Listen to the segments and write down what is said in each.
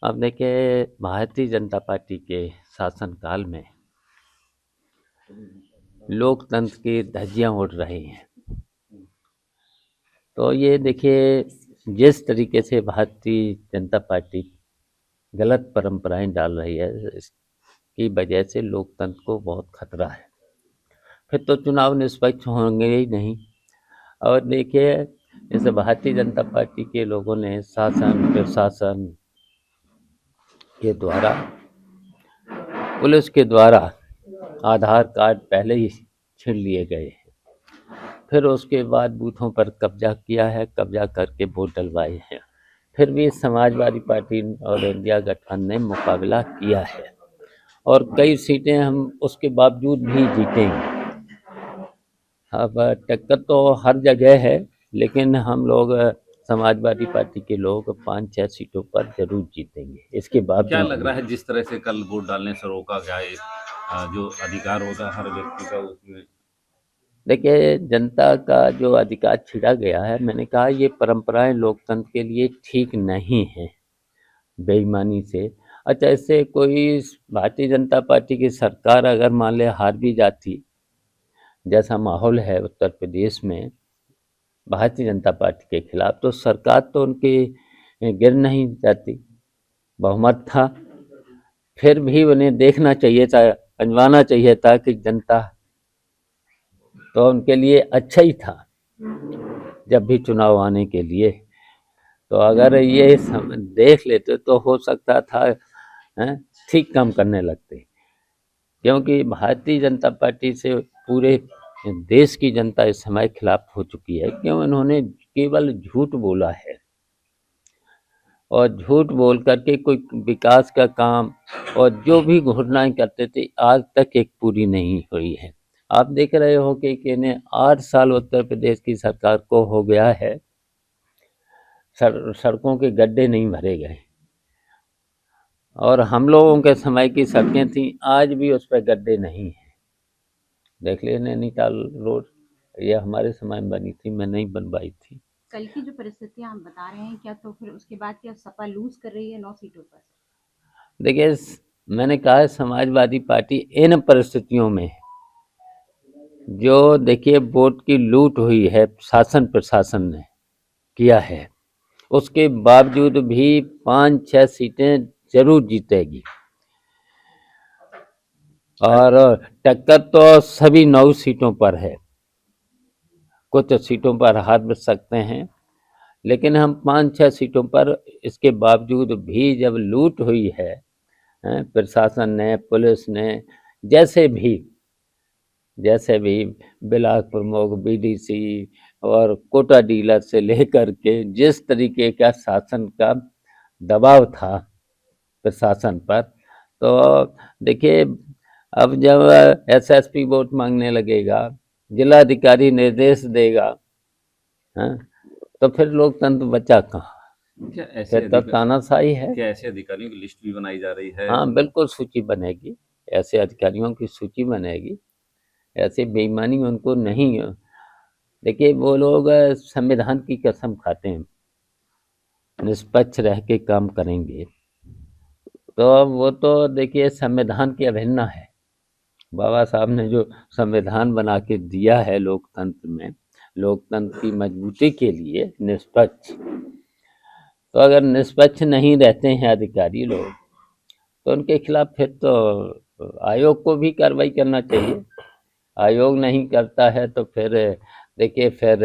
अब देखिए, भारतीय जनता पार्टी के शासनकाल में लोकतंत्र की धज्जियां उड़ रही हैं। तो ये देखिए, जिस तरीके से भारतीय जनता पार्टी गलत परंपराएं डाल रही है, इसकी वजह से लोकतंत्र को बहुत खतरा है। फिर तो चुनाव निष्पक्ष होंगे ही नहीं। और देखिए, जैसे भारतीय जनता पार्टी के लोगों ने शासन प्रशासन के द्वारा, पुलिस के द्वारा आधार कार्ड पहले ही छीन लिए गए हैं। फिर उसके बाद बूथों पर कब्जा किया है, कब्जा करके वोट डलवाए हैं। फिर भी समाजवादी पार्टी और इंडिया गठबंधन ने मुकाबला किया है और कई सीटें हम उसके बावजूद भी जीतेंगे। अब टक्कर तो हर जगह है, लेकिन हम लोग समाजवादी पार्टी के लोग 5-6 सीटों पर जरूर जीतेंगे। इसके बावजूद क्या लग रहा है जिस तरह से कल वोट डालने से रोका गया है, जो अधिकार होता है हर व्यक्ति का उसमें? देखिए, जनता का जो अधिकार छीना गया है, मैंने कहा ये परंपराएं लोकतंत्र के लिए ठीक नहीं है, बेईमानी से। अच्छा, इससे कोई भारतीय जनता पार्टी की सरकार अगर मान ले हार भी जाती, जैसा माहौल है उत्तर प्रदेश में भारतीय जनता पार्टी के खिलाफ, तो सरकार तो उनकी गिर नहीं जाती, बहुमत था। फिर भी उन्हें देखना चाहिए था, अंजवाना चाहिए था कि जनता तो उनके लिए अच्छा ही था जब भी चुनाव आने के लिए। तो अगर ये देख लेते तो हो सकता था ठीक काम करने लगते, क्योंकि भारतीय जनता पार्टी से पूरे देश की जनता इस समय खिलाफ हो चुकी है। क्यों? इन्होंने केवल झूठ बोला है और झूठ बोल करके कोई विकास का काम और जो भी घोषणाएं करते थे आज तक एक पूरी नहीं हुई है। आप देख रहे हो कि इन्हें 8 साल उत्तर प्रदेश की सरकार को हो गया है, सड़कों के गड्ढे नहीं भरे गए। और हम लोगों के समय की सड़कें थी, आज भी उस पर गड्ढे नहीं हैं। देख लिए नैनीताल रोड, ये हमारे समय में बनी थी, मैं नहीं बनवाई थी। कल की जो परिस्थितियां आप बता रहे हैं, क्या तो फिर उसके बाद क्या सपा लूज कर रही है 9 सीटों पर? देखिए, मैंने कहा समाजवादी पार्टी इन परिस्थितियों में, जो देखिए वोट की लूट हुई है शासन प्रशासन ने किया है, उसके बावजूद भी 5-6 सीटें जरूर जीतेगी। और टक्कर तो सभी 9 सीटों पर है, कुछ सीटों पर हाथ बच सकते हैं, लेकिन हम 5-6 सीटों पर इसके बावजूद भी जब लूट हुई है प्रशासन ने, पुलिस ने, जैसे भी बिलासपुर मोग बीडीसी और कोटा डीलर से लेकर के जिस तरीके का शासन का दबाव था प्रशासन पर, तो देखिए अब जब एसएसपी वोट मांगने लगेगा, जिलाधिकारी निर्देश देगा, तो फिर लोकतंत्र बचा कहाँ? क्या ऐसे फिर तो तानाशाही है। क्या ऐसे अधिकारियों की लिस्ट भी बनाई जा रही है? हाँ, बिल्कुल सूची बनेगी, ऐसे अधिकारियों की सूची बनेगी। ऐसे बेईमानी उनको नहीं। देखिए, वो लोग संविधान की कसम खाते हैं निष्पक्ष रह के काम करेंगे, तो वो तो देखिए संविधान की अवहेलना है। बाबा साहब ने जो संविधान बना के दिया है लोकतंत्र में, लोकतंत्र की मजबूती के लिए निष्पक्ष, तो अगर निष्पक्ष नहीं रहते हैं अधिकारी लोग, तो उनके खिलाफ फिर तो आयोग को भी कार्रवाई करना चाहिए। आयोग नहीं करता है तो फिर देखिए, फिर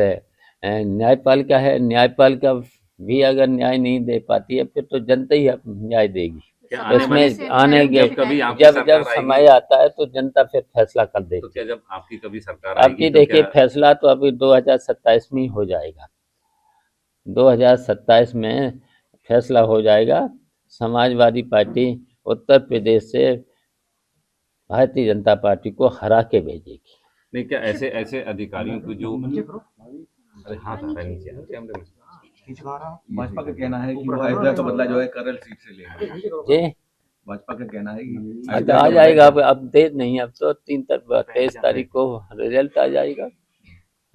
न्यायपालिका है, न्यायपालिका भी अगर न्याय नहीं दे पाती है, फिर तो जनता ही न्याय देगी। इसमें आने के जब समय आता है तो जनता फिर फैसला कर देती है। तो क्या जब आपकी कभी सरकार आपकी देखिए फैसला तो अभी 2027 में ही हो जाएगा, 2027 में फैसला हो जाएगा। समाजवादी पार्टी उत्तर प्रदेश से भारतीय जनता पार्टी को हरा के भेजेगी। नहीं, क्या ऐसे ऐसे अधिकारियों को जो अरे हाँ नीचे भाजपा का कहना है कि वो अयोध्या का बदला जो है करल सीट से लेंगे। जी, भाजपा का कहना है कि अच्छा आ जाएगा। अब देर नहीं, अब तो 23 तारीख को रिजल्ट आ जाएगा,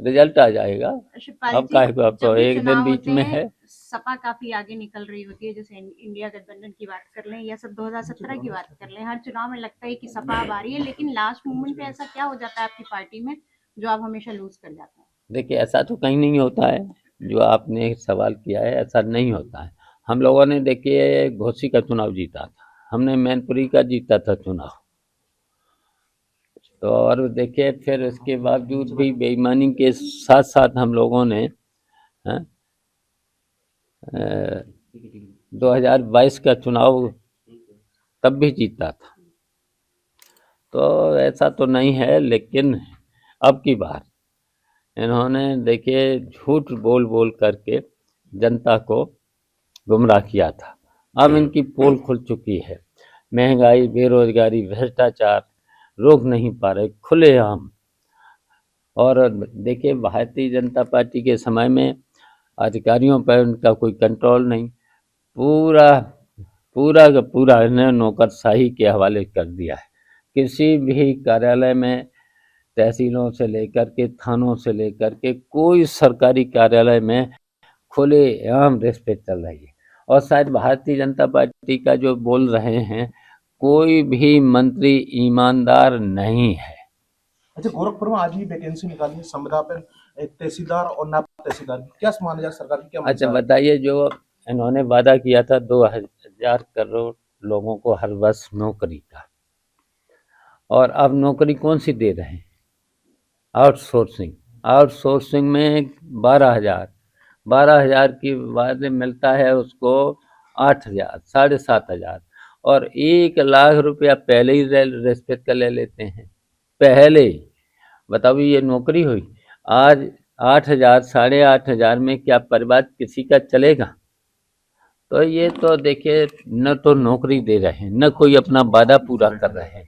रिजल्ट आ जाएगा। अब का, अब तो एक दिन बीच में है। सपा काफी आगे निकल रही होती है, जैसे इंडिया गठबंधन की बात कर लें या सब 2017 की बात कर लें, हर चुनाव में लगता है कि सपा अब आ रही है, लेकिन लास्ट मोमेंट पे ऐसा क्या हो जाता है आपकी पार्टी में जो आप हमेशा लूज कर जाते हैं? देखिए, ऐसा तो कहीं नहीं होता है, जो आपने सवाल किया है ऐसा नहीं होता है। हम लोगों ने देखिए घोसी का चुनाव जीता था, हमने मैनपुरी का जीता था चुनाव, तो और देखिए फिर उसके बावजूद भी बेईमानी के साथ साथ हम लोगों ने 2022 का चुनाव तब भी जीता था। तो ऐसा तो नहीं है, लेकिन अब की बार इन्होंने देखिए झूठ बोल बोल करके जनता को गुमराह किया था। अब इनकी पोल खुल चुकी है, महंगाई, बेरोजगारी, भ्रष्टाचार रोक नहीं पा रहे खुलेआम। और देखिए भारतीय जनता पार्टी के समय में अधिकारियों पर उनका कोई कंट्रोल नहीं, पूरा पूरा का पूरा इन्हें नौकरशाही के हवाले कर दिया है। किसी भी कार्यालय में, तहसीलों से लेकर के थानों से लेकर के कोई सरकारी कार्यालय में खुलेआम रिश्वत चल रही है। और शायद भारतीय जनता पार्टी का जो बोल रहे हैं, कोई भी मंत्री ईमानदार नहीं है। अच्छा, गोरखपुर में आज ही वैकेंसी निकाली है संविदा पर तहसीलदार और नायब तहसीलदार की, क्या माना जाए सरकार की क्या अच्छा मंशा है? बताइए, जो इन्होंने वादा किया था 2000 करोड़ लोगों को हर वर्ष नौकरी का, और अब नौकरी कौन सी दे रहे हैं? आउटसोर्सिंग में 12,000 की बाद मिलता है उसको 8,000, 7,500, और 1 लाख रुपया पहले ही रिश्वत का ले लेते हैं। पहले बताओ ये नौकरी हुई? आज 8,000, 8,500 में क्या परिवार किसी का चलेगा? तो ये तो देखिए, न तो नौकरी दे रहे हैं, न कोई अपना वादा पूरा कर रहे हैं।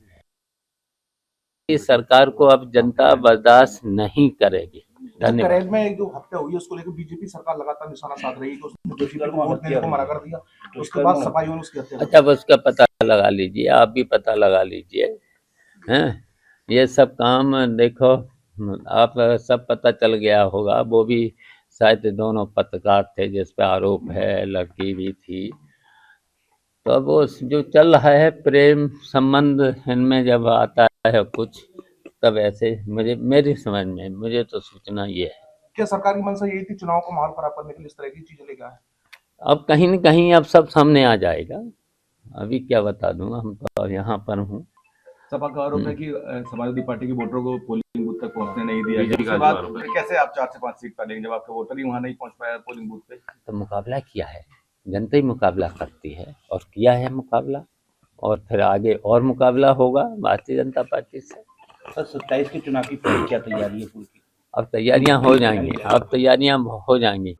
इस सरकार को अब जनता बर्दाश्त नहीं करेगी। धन्यवाद। करेल में एक जो हत्या हुई है उसको लेकर बीजेपी सरकार लगातार निशाना साध रही है कि उसने बीजेपी को वोट देने को मना कर दिया, उसके बाद सपाइयों ने उसकी हत्या कर दी। अच्छा, उसका पता लगा लीजिए, आप भी पता लगा लीजिए, हैं? ये सब काम देखो, आप सब पता चल गया होगा। वो भी शायद दोनों पत्रकार थे जिस पे आरोप है, लड़की भी थी। तो अब वो जो चल रहा है प्रेम संबंध, इनमें जब आता है कुछ, तब ऐसे मेरी समझ में मुझे तो सूचना ये है। क्या सरकार की मंशा यही थी चुनाव को माहौल खराब करने के लिए इस तरह की चीजें लेकर आए? अब कहीं न कहीं अब सब सामने आ जाएगा। अभी क्या बता दूँ, हम तो यहाँ पर हूँ। सपा का आरोप है कि समाजवादी पार्टी के वोटरों को पोलिंग बूथ तक पहुंचने नहीं दिया बीजेपी गया। का उसके बाद आरोप है। फिर कैसे आप 4 से 5 सीट पालेंगे जब आपके वोटर ही वहां नहीं पहुंच पाया पोलिंग बूथ पे? तो मुकाबला किया है, जनता ही मुकाबला करती है, और किया है मुकाबला, और फिर आगे और मुकाबला होगा भारतीय जनता पार्टी से। सर 27 के चुनाव की पूरी क्या तैयारी है पूरी? अब तैयारियां हो जाएंगी।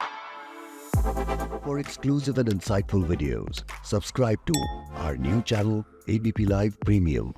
For exclusive and insightful videos, subscribe to our new channel ABP Live Premium.